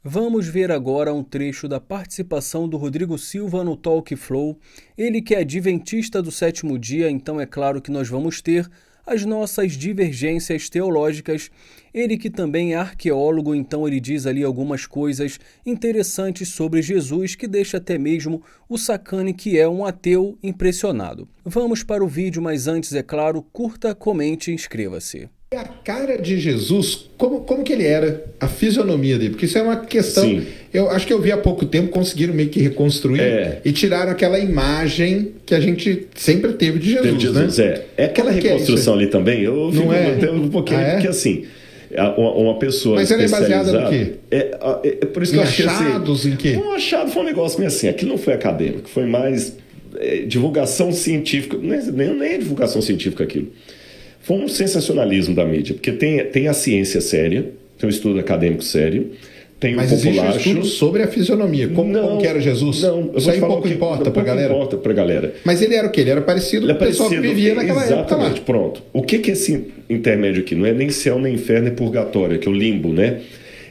Vamos ver agora um trecho da participação do Rodrigo Silva no Talk Flow. Ele que é adventista do sétimo dia, então é claro que nós vamos ter as nossas divergências teológicas. Ele que também é arqueólogo, então ele diz ali algumas coisas interessantes sobre Jesus que deixa até mesmo o Sacani, que é um ateu, impressionado. Vamos para o vídeo, mas antes, é claro, curta, comente e inscreva-se. A cara de Jesus, como que ele era, a fisionomia dele, porque isso é uma questão. Sim. Eu acho que eu vi há pouco tempo, conseguiram meio que reconstruir e tiraram aquela imagem que a gente sempre teve de Jesus, né? É aquela reconstrução ali também, eu fico um pouquinho, porque assim, uma pessoa. Mas ela é baseada no quê? É por isso que eu achei achados assim, em quê? Um achado foi um negócio meio assim, aquilo não foi acadêmico, foi mais divulgação científica, nem é divulgação científica aquilo. Foi um sensacionalismo da mídia, porque tem a ciência séria, tem um estudo acadêmico sério, tem mas o populacho. Existe um estudo sobre a fisionomia, como que era Jesus? Não, isso aí pouco importa pra galera. Importa pra galera. Mas ele era o quê? Ele era parecido com o pessoal que vivia naquela época lá. Exatamente, pronto. O que é esse intermédio aqui? Não é nem céu, nem inferno, nem purgatório, que é o limbo, né?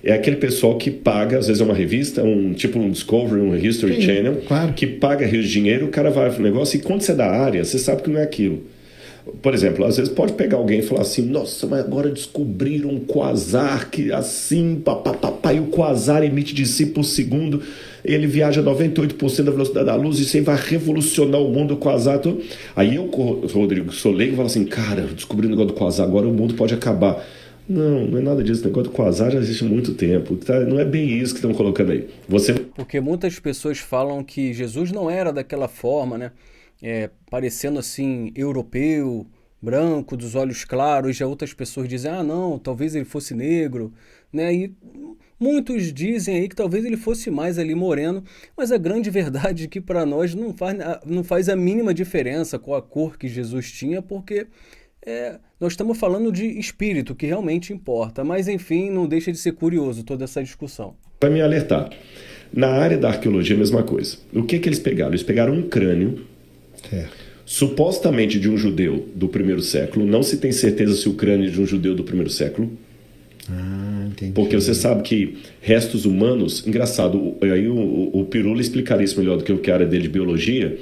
É aquele pessoal que paga, às vezes é uma revista, tipo um Discovery, um History Channel, claro, que paga rios de dinheiro, o cara vai pro negócio e quando você é da área, você sabe que não é aquilo. Por exemplo, às vezes pode pegar alguém e falar assim, nossa, mas agora descobriram um quasar que assim, e o quasar emite de si por segundo, ele viaja 98% da velocidade da luz, isso aí vai revolucionar o mundo, o quasar. Tudo. Aí eu, Rodrigo, sou leigo, falo assim, cara, descobri o negócio do quasar, agora o mundo pode acabar. Não é nada disso, o negócio do quasar já existe há muito tempo, não é bem isso que estão colocando aí. Porque muitas pessoas falam que Jesus não era daquela forma, né? Parecendo assim, europeu, branco, dos olhos claros, já outras pessoas dizem, não, talvez ele fosse negro, né? E muitos dizem aí que talvez ele fosse mais ali moreno, mas a grande verdade é que para nós não faz a mínima diferença qual a cor que Jesus tinha, porque nós estamos falando de espírito, que realmente importa, mas enfim, não deixa de ser curioso toda essa discussão. Para me alertar, na área da arqueologia a mesma coisa. O que eles pegaram? Eles pegaram um crânio, supostamente de um judeu do primeiro século, não se tem certeza se o crânio é de um judeu do primeiro século, entendi. Porque você sabe que restos humanos, engraçado, aí o Pirula explicaria isso melhor do que eu, que é a área dele de biologia,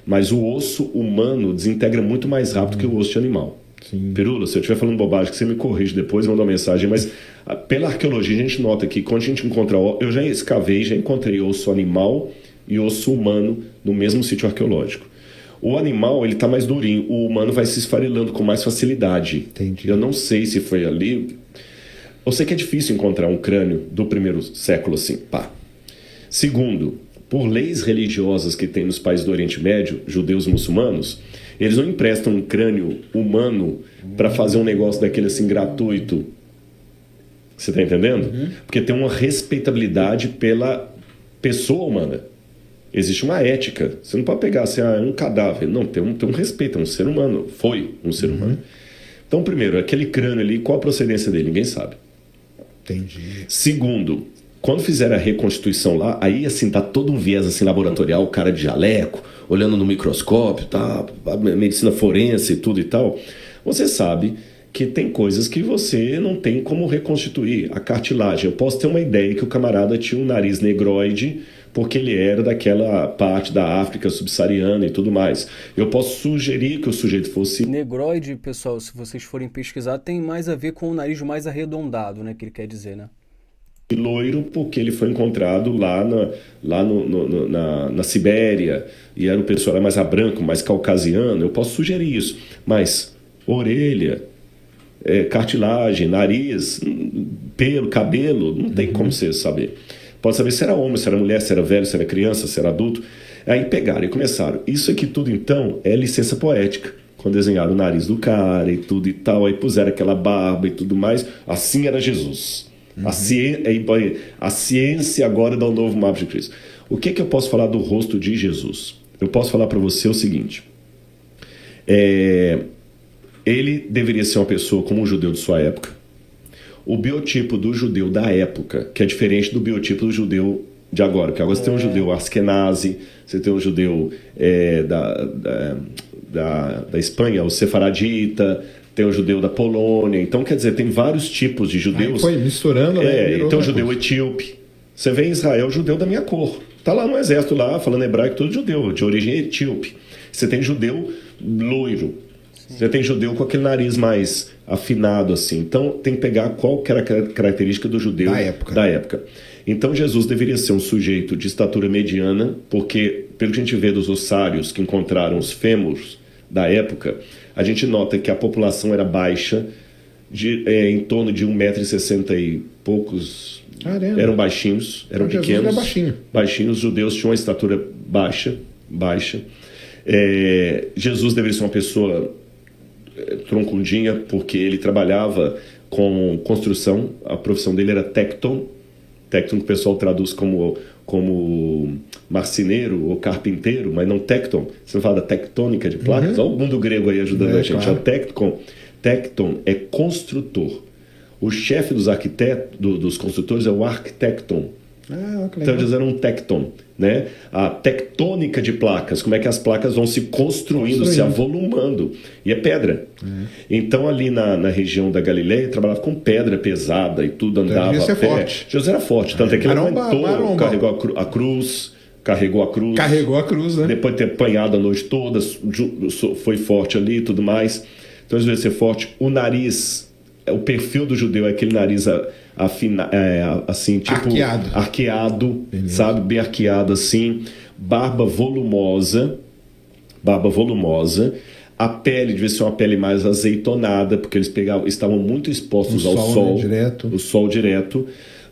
mas o osso humano desintegra muito mais rápido que o osso de animal. Sim. Pirula, se eu estiver falando bobagem, que você me corrige depois, manda uma mensagem, mas pela arqueologia a gente nota que quando a gente encontra, eu já escavei, já encontrei osso animal e osso humano no mesmo sítio arqueológico. O animal, ele tá mais durinho, o humano vai se esfarelando com mais facilidade. Entendi. Eu não sei se foi ali. Eu sei que é difícil encontrar um crânio do primeiro século assim, pá. Segundo, por leis religiosas que tem nos países do Oriente Médio, judeus e muçulmanos, eles não emprestam um crânio humano para fazer um negócio daquele assim gratuito. Você tá entendendo? Porque tem uma respeitabilidade pela pessoa humana. Existe uma ética. Você não pode pegar assim, um cadáver. Não, tem um respeito, é um ser humano. Foi um ser humano. Então, primeiro, aquele crânio ali, qual a procedência dele? Ninguém sabe. Entendi. Segundo, quando fizeram a reconstituição lá, aí assim, tá todo um viés assim, laboratorial, o cara de jaleco, olhando no microscópio, tá, a medicina forense e tudo e tal. Você sabe que tem coisas que você não tem como reconstituir. A cartilagem, eu posso ter uma ideia que o camarada tinha um nariz negroide, porque ele era daquela parte da África subsaariana e tudo mais. Eu posso sugerir que o sujeito fosse... Negroide, pessoal, se vocês forem pesquisar, tem mais a ver com o nariz mais arredondado, né, que ele quer dizer, né? Loiro, porque ele foi encontrado lá na Sibéria, e era o pessoal era mais branco, mais caucasiano. Eu posso sugerir isso, mas orelha, cartilagem, nariz, pelo, cabelo, não tem como você saber. Pode saber se era homem, se era mulher, se era velho, se era criança, se era adulto. Aí pegaram e começaram. Isso aqui tudo, então, é licença poética. Quando desenharam o nariz do cara e tudo e tal, aí puseram aquela barba e tudo mais. Assim era Jesus. A ciência agora dá um novo mapa de Cristo. O que eu posso falar do rosto de Jesus? Eu posso falar para você o seguinte. Ele deveria ser uma pessoa como um judeu de sua época. O biotipo do judeu da época, que é diferente do biotipo do judeu de agora. Porque agora você tem um judeu Askenazi, você tem um judeu da Espanha, o sefaradita, tem o judeu da Polônia. Então, quer dizer, tem vários tipos de judeus. Foi misturando, né? Então, o judeu etíope. Você vê em Israel judeu da minha cor. Tá lá no exército, lá, falando hebraico, todo judeu, de origem etíope. Você tem judeu loiro. Você tem judeu com aquele nariz mais afinado, assim. Então, tem que pegar qual que era a característica do judeu da época. Então, Jesus deveria ser um sujeito de estatura mediana, porque, pelo que a gente vê dos ossários que encontraram os fêmurs da época, a gente nota que a população era baixa, em torno de 1,60 m e poucos. Caramba. Eram baixinhos, eram pequenos. Baixinhos, os judeus tinham uma estatura baixa. Jesus deveria ser uma pessoa troncudinha, porque ele trabalhava com construção. A profissão dele era tecton, que o pessoal traduz como marceneiro ou carpinteiro, mas não tecton. Você não fala da tectônica de placas? Olha o mundo grego aí ajudando a gente. Claro. Tecton é construtor. O chefe dos arquitetos, dos construtores, é o arquitecton. Então eles eram um tecton, né? A tectônica de placas, como é que as placas vão se construindo, se avolumando. E é pedra. Então ali na região da Galileia, trabalhava com pedra pesada e tudo andava a pé. Forte. Jesus era forte, tanto é que ele aguentou, carregou a cruz. Carregou a cruz, né? Depois de ter apanhado a noite toda, foi forte ali e tudo mais. Então, às vezes, ser forte. O nariz, o perfil do judeu é aquele nariz assim, tipo... Arqueado, sabe? Bem arqueado, assim. Barba volumosa. A pele devia ser uma pele mais azeitonada, porque eles estavam muito expostos ao sol. Né? Direto. O sol direto.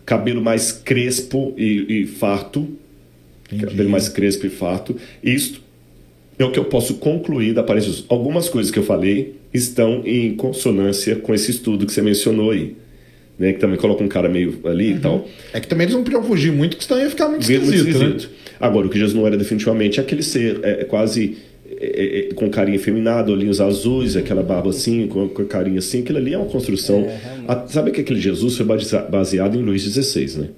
Cabelo mais crespo e farto. Cabelo mais crespo e farto. Isto é o que eu posso concluir da aparência. Algumas coisas que eu falei estão em consonância com esse estudo que você mencionou aí, né? Que também coloca um cara meio ali e tal. É que também eles não podiam fugir muito, que senão ia ficar muito esquisito. Né? Agora, o que Jesus não era definitivamente é aquele ser quase com carinha efeminada, olhinhos azuis, aquela barba assim, com a carinha assim. Aquilo ali é uma construção. Sabe que aquele Jesus foi baseado em Luís XVI, né?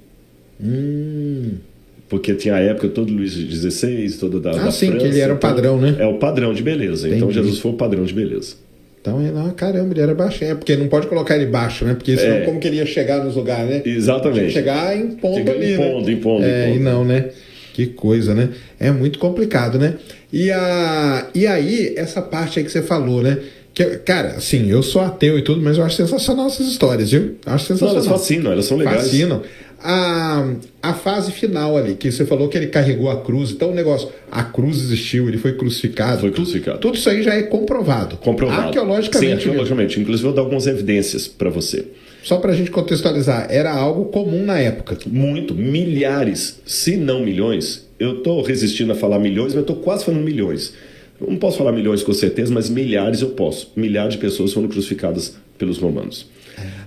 Porque tinha a época todo Luís XVI, toda da França. Que ele era o padrão, né? É o padrão de beleza. Entendi. Então Jesus foi o padrão de beleza. Então, caramba, ele era baixinho. Porque não pode colocar ele baixo, né? Porque senão como que ele ia chegar nos lugares, né? Exatamente. Tinha que chegar impondo ali, impondo. E não, né? Que coisa, né? É muito complicado, né? E aí, essa parte aí que você falou, né? Que, cara, assim, eu sou ateu e tudo, mas eu acho sensacional essas histórias, viu? Acho sensacional. Não, elas fascinam, elas são legais. Fascinam. A fase final ali, que você falou que ele carregou a cruz, então o negócio, a cruz existiu, ele foi crucificado. Tudo isso aí já é comprovado. Arqueologicamente. Sim, arqueologicamente. Inclusive, eu vou dar algumas evidências para você. Só pra gente contextualizar, era algo comum na época. Muito. Milhares, se não milhões. Eu tô resistindo a falar milhões, mas eu tô quase falando milhões. Eu não posso falar milhões com certeza, mas milhares eu posso. Milhares de pessoas foram crucificadas pelos romanos.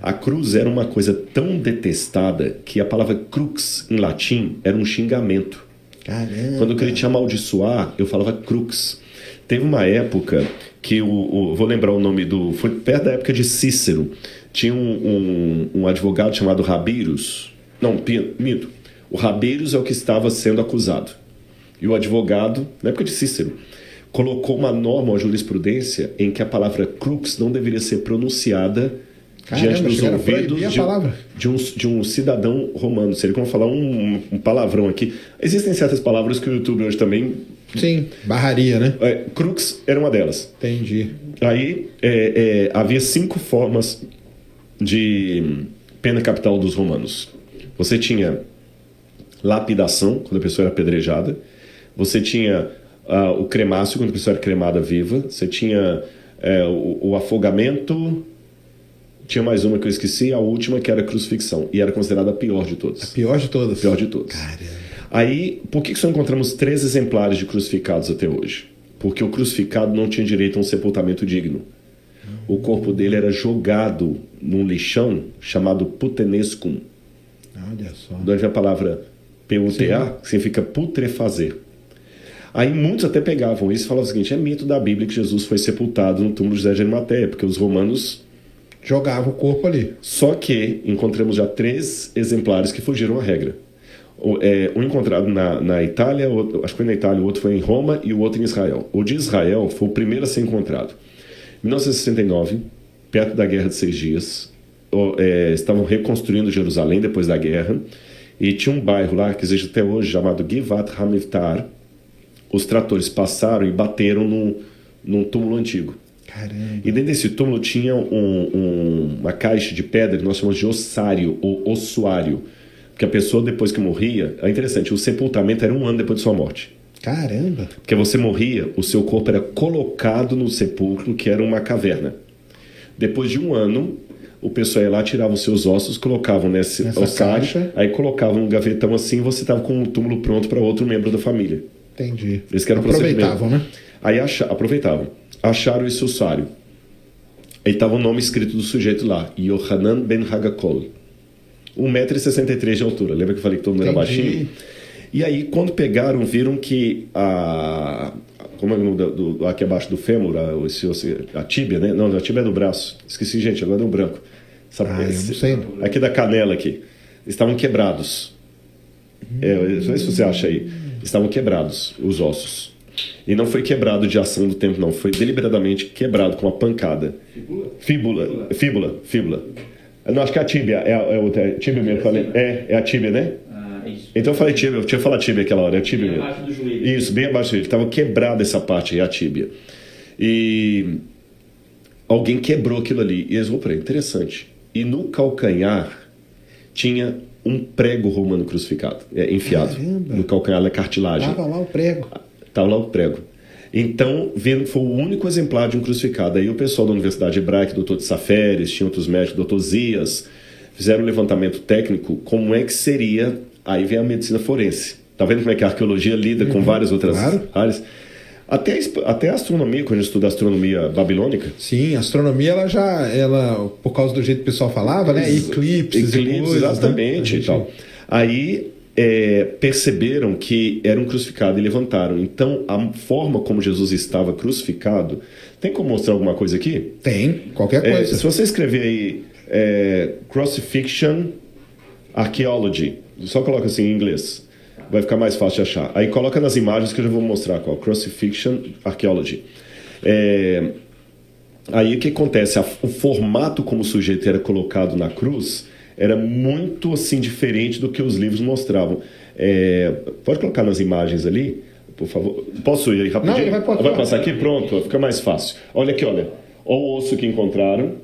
A cruz era uma coisa tão detestada que a palavra crux em latim era um xingamento. Caramba. Quando eu queria te amaldiçoar, eu falava crux. Teve uma época que vou lembrar o nome foi perto da época de Cícero. Tinha um advogado chamado Rabirus. Não, mito. O Rabirus é o que estava sendo acusado. E o advogado, na época de Cícero, colocou uma norma, uma jurisprudência, em que a palavra crux não deveria ser pronunciada diante dos ouvidos de um cidadão romano. Seria como falar um palavrão aqui. Existem certas palavras que o YouTube hoje também... Sim, barraria, né? Crux era uma delas. Entendi. Aí havia 5 formas de pena capital dos romanos. Você tinha lapidação, quando a pessoa era apedrejada. Você tinha o cremácio, quando a pessoa era cremada viva. Você tinha o afogamento... Tinha mais uma que eu esqueci, a última que era a crucifixão. E era considerada a pior de todas. A pior de todas? A pior de todas. Caramba. Aí, por que só encontramos 3 exemplares de crucificados até hoje? Porque o crucificado não tinha direito a um sepultamento digno. O corpo dele era jogado num lixão chamado putenescum. Olha só. De onde vem a palavra PUTA, que significa putrefazer. Aí muitos até pegavam isso e falavam o seguinte: é mito da Bíblia que Jesus foi sepultado no túmulo de José de Arimateia, porque os romanos... jogava o corpo ali. Só que encontramos já 3 exemplares que fugiram à regra. Um encontrado na Itália, acho que foi na Itália, o outro foi em Roma e o outro em Israel. O de Israel foi o primeiro a ser encontrado. Em 1969, perto da Guerra de 6 Dias, estavam reconstruindo Jerusalém depois da guerra, E tinha um bairro lá, que existe até hoje, chamado Givat Hamivtar. Os tratores passaram e bateram num túmulo antigo. Caramba. E dentro desse túmulo tinha uma caixa de pedra que nós chamamos de ossário ou ossuário. Porque a pessoa, depois que morria, é interessante, o sepultamento era 1 ano depois de sua morte. Caramba. Porque você morria, o seu corpo era colocado no sepulcro, que era uma caverna. Depois de 1 ano, o pessoal ia lá, tirava os seus ossos, colocavam nessa ossário, caixa. aí colocavam um gavetão assim e você estava com o túmulo pronto para outro membro da família. Entendi. Esse que era o Aproveitavam, né? Aí aproveitavam. Acharam esse ossário. Aí estava o nome escrito do sujeito lá, Yohanan Ben Hagakol. 1,63 m de altura. Lembra que eu falei que todo mundo era baixinho? E aí, quando pegaram, viram que como é o nome aqui abaixo do fêmur, a tíbia, né? Não, a tíbia é do braço. Esqueci, gente, agora deu branco. Sabe, eu não sei. Aqui da canela aqui. Estavam quebrados. Não sei se você acha aí. Estavam quebrados os ossos. E não foi quebrado de ação do tempo, não. Foi deliberadamente quebrado com uma pancada. Fíbula. Eu não, acho que é a tíbia. É a tíbia mesmo. É a tíbia, né? Isso. Então eu falei tíbia. Eu tinha falado tíbia aquela hora. É a tíbia Bem mesmo. abaixo do joelho. Isso, bem abaixo do joelho. Estava quebrada essa parte aí, a tíbia. E alguém quebrou aquilo ali. E eles vão interessante. E no calcanhar tinha um prego romano crucificado, enfiado. Caramba. No calcanhar da cartilagem. Tava lá o prego. Estava lá o prego. Então, foi o único exemplar de um crucificado. Aí o pessoal da Universidade Hebraica, doutor de Saferes, tinha outros médicos, doutor Zias, fizeram um levantamento técnico, como é que seria, aí vem a medicina forense. Tá vendo como é que a arqueologia lida com várias outras áreas? Até a astronomia, quando a gente estuda a astronomia babilônica. Sim, a astronomia, ela por causa do jeito que o pessoal falava, né? Eclipses e coisas, exatamente, né? e tal. Aí perceberam que era um crucificado e levantaram. Então, a forma como Jesus estava crucificado... Tem como mostrar alguma coisa aqui? Tem, qualquer coisa. Se você escrever aí Crucifixion Archaeology, só coloca assim em inglês, vai ficar mais fácil de achar. Aí coloca nas imagens que eu já vou mostrar qual. Crucifixion Archaeology. Aí o que acontece? O formato como o sujeito era colocado na cruz era muito assim diferente do que os livros mostravam. Pode colocar nas imagens ali, por favor. Posso ir aí rapidinho? Não, ele vai passar aqui? Pronto, fica mais fácil. Olha aqui, olha. Olha o osso que encontraram.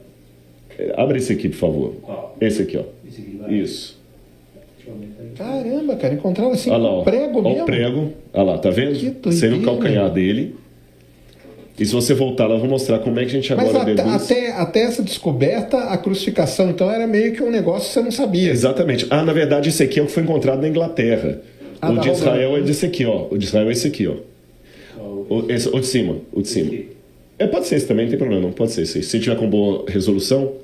Abre esse aqui, por favor. Esse aqui, ó. Isso. Caramba, cara, encontraram assim Olha lá, um prego mesmo. Olha o prego. Olha lá, tá vendo? Que doideira. Sendo o calcanhar dele. E se você voltar lá, eu vou mostrar como é que a gente agora deduz. Até essa descoberta, a crucificação, então, era meio que um negócio que você não sabia. Exatamente. Na verdade, esse aqui é o que foi encontrado na Inglaterra. O de Israel é desse aqui, ó. O de Israel é esse aqui, ó. O de cima. O de cima. Pode ser esse também, não tem problema. Não pode ser esse. Se tiver com boa resolução.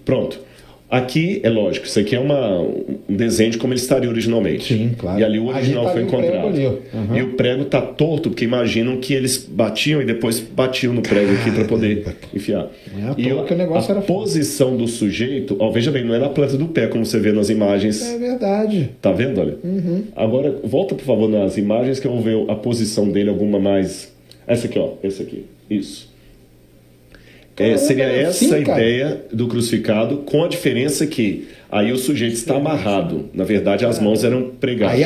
Pronto. Aqui é lógico, isso aqui é um desenho de como ele estaria originalmente. Sim, claro. E ali o original tá foi encontrado. Uhum. E o prego tá torto, porque imaginam que eles batiam e depois batiam no prego aqui para poder enfiar. Que o negócio era posição do sujeito, veja bem, não é na planta do pé, como você vê nas imagens. É verdade. Tá vendo, olha? Uhum. Agora, volta por favor nas imagens que eu vou ver a posição dele, alguma mais... Essa aqui, ó. Essa aqui. Isso. Seria essa a ideia do crucificado, com a diferença que aí o sujeito está amarrado. Na verdade, as mãos eram pregadas. Aí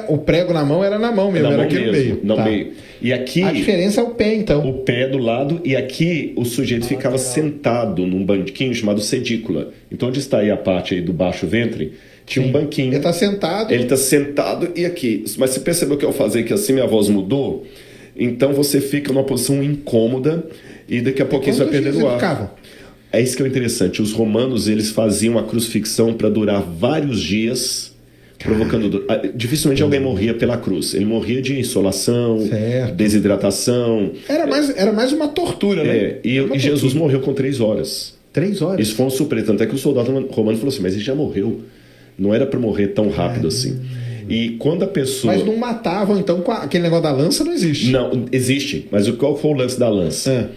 o prego na mão era na mão mesmo, era aqui no meio. No meio. E aqui, a diferença é o pé, então. O pé do lado, e aqui o sujeito ficava sentado num banquinho chamado sedícula. Então, onde está aí a parte aí do baixo ventre, tinha um banquinho. Ele está sentado. Ele está sentado e aqui. Mas você percebeu que eu fazer que assim minha voz mudou? Então você fica numa posição incômoda e daqui a pouquinho você vai perdendo o ar. É isso que é interessante. Os romanos, eles faziam a crucifixão para durar vários dias, provocando dor. Dificilmente alguém morria pela cruz. Ele morria de insolação, desidratação. Era mais uma tortura, né? E Jesus morreu com 3 horas. 3 horas? Isso foi um surpresa. Tanto é que o soldado romano falou assim, mas ele já morreu. Não era para morrer tão rápido assim. E quando a pessoa... Mas não matavam, então, com aquele negócio da lança não existe. Não, existe. Mas qual foi o lance da lança?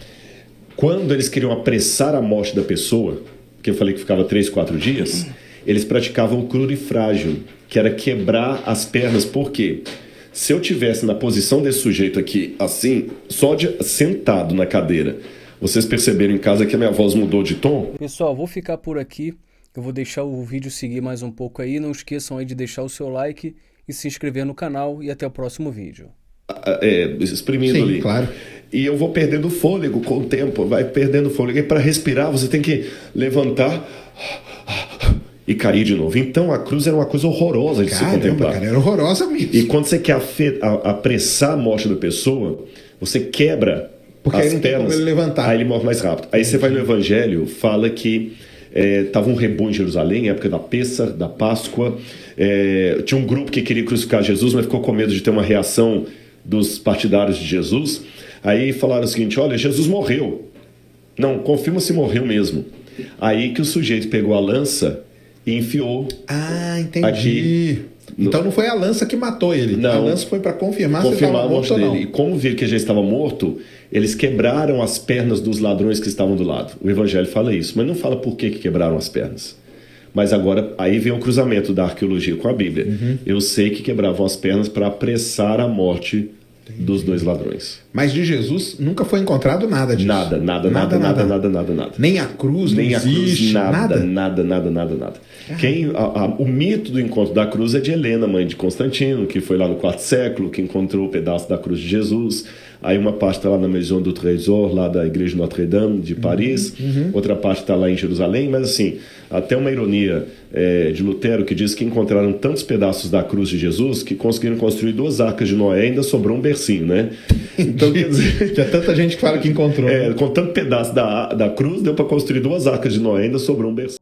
Quando eles queriam apressar a morte da pessoa, que eu falei que ficava 3, 4 dias, eles praticavam o crurifrágio, que era quebrar as pernas. Por quê? Se eu tivesse na posição desse sujeito aqui, assim, sentado na cadeira, vocês perceberam em casa que a minha voz mudou de tom? Pessoal, vou ficar por aqui. Eu vou deixar o vídeo seguir mais um pouco aí. Não esqueçam aí de deixar o seu like e se inscrever no canal. E até o próximo vídeo. Exprimindo Sim, ali. claro. E eu vou perdendo fôlego com o tempo, vai perdendo fôlego. E para respirar, você tem que levantar e cair de novo. Então a cruz era uma coisa horrorosa de se contemplar. Cara, era horrorosa mesmo. E quando você quer apressar a morte da pessoa, você quebra porque as aí não tem pernas, como ele levantar. aí ele morre mais rápido. Aí você vai no Evangelho, fala que estava um rebu em Jerusalém, época da Pêssar, da Páscoa. Tinha um grupo que queria crucificar Jesus, mas ficou com medo de ter uma reação dos partidários de Jesus. Aí falaram o seguinte: olha, Jesus morreu. Não, confirma se morreu mesmo. Aí que o sujeito pegou a lança e enfiou. Ah, entendi. Aqui, então não foi a lança que matou ele. Não. A lança foi para confirmar se ele estava a morte morto ou não. dele. E como viram que ele já estava morto, eles quebraram as pernas dos ladrões que estavam do lado. O Evangelho fala isso, mas não fala por que quebraram as pernas. Mas agora, aí vem o cruzamento da arqueologia com a Bíblia. Eu sei que quebravam as pernas para apressar a morte dos dois ladrões. Mas de Jesus nunca foi encontrado nada disso. Nada. Nem a cruz, Nem não a cruz, existe, nada. Ah. O mito do encontro da cruz é de Helena, mãe de Constantino, que foi lá no quarto século, que encontrou o pedaço da cruz de Jesus. Aí uma parte está lá na Maison du Trésor, lá da igreja de Notre-Dame, de Paris. Outra parte está lá em Jerusalém. Mas assim, até uma ironia de Lutero, que diz que encontraram tantos pedaços da cruz de Jesus que conseguiram construir 2 arcas de Noé e ainda sobrou um bercinho, né? Então, quer dizer, tinha tanta gente que fala que encontrou. com tanto pedaço da cruz, deu para construir 2 arcas de Noé e ainda sobrou um bercinho.